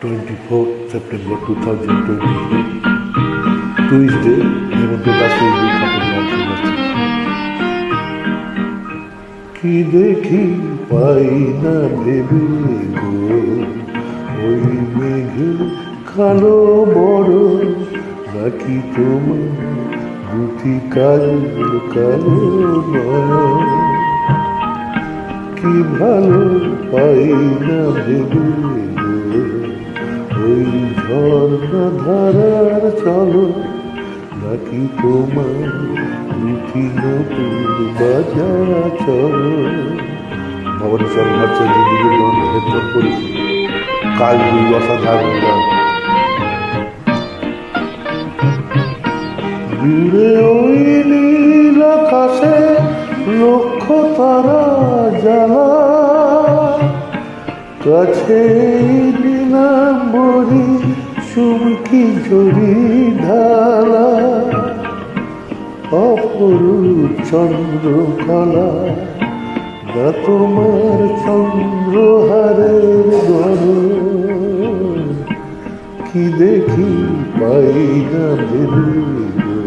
24 September 2024, Tuesday, হেমন্ত দাসের বিখ্যাত গান শোনাচ্ছি। কি দেখি পাই না ভেবে গো, ওই মেঘে কালো বড়, নাকি তোমার দুটি কালো কালো নয়। কি ভালো পাই না ভেবে গো, ওই ঝর্ণা ধারার চলো, নাকি তোমার দুটি নতুন বাজা চলো। ভবানী স্যার ভাবছেন নিজের জন্য হেডফোন করেছি, কাল দুই অসাধারণ গান। দূরে ওই নীল আকাশে লক্ষ তারা জ্বালা, কাছে নীলাম্বরী চুমকি ঝরি ঢালা, অপরূপ চন্দ্রকলা, না তোমার চন্দ্রহারের গরম। কি দেখি পাই না ভেবে গো,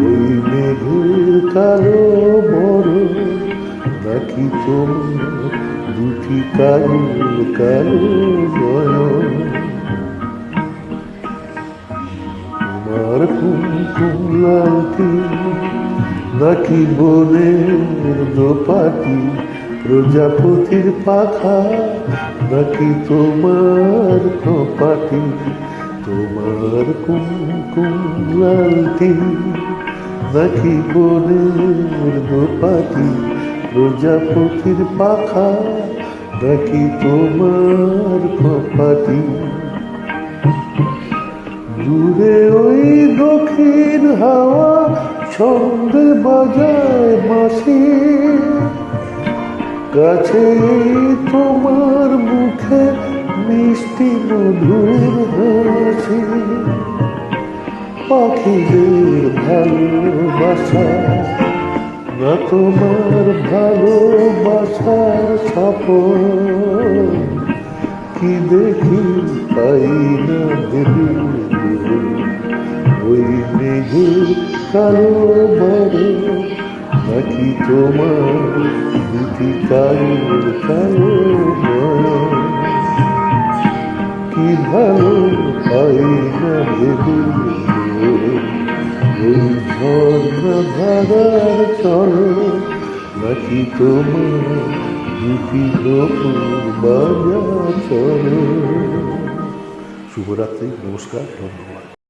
ওই মেঘের কালো বড়, নাকি তোমার দুটি কালো কালো নয়ন। তোমার কুমকুম লালটি, নাকি বনের দোপাটি, প্রজাপতির পাখা, নাকি তোমার কপাটি। তোমার কুমকুম লালটি, নাকি বনের দোপাটি, প্রজাপতির পাখা, নাকি তোমার কপাটি। দূরে ওই দক্ষিণ হাওয়া ছন্দে বাজায় বাঁশি, কাছে তোমার মুখে মিষ্টি মধুর হাসি। পাখিদের ভালোবাসা, না তোমার ভালোবাসার স্বপন। কি দেখি পাই না ভেবে গো, ওই মেঘের কালো বড়, নাকি তোমার দুটি কালো কালো নয়ন। কি ভালো পাই না ভেবে গো, ওই ঝর্ণা ধারার চলো, নাকি তোমার দুটি নতুন বাজা চলো। শুভরাত্রি, নমস্কার, ধন্যবাদ।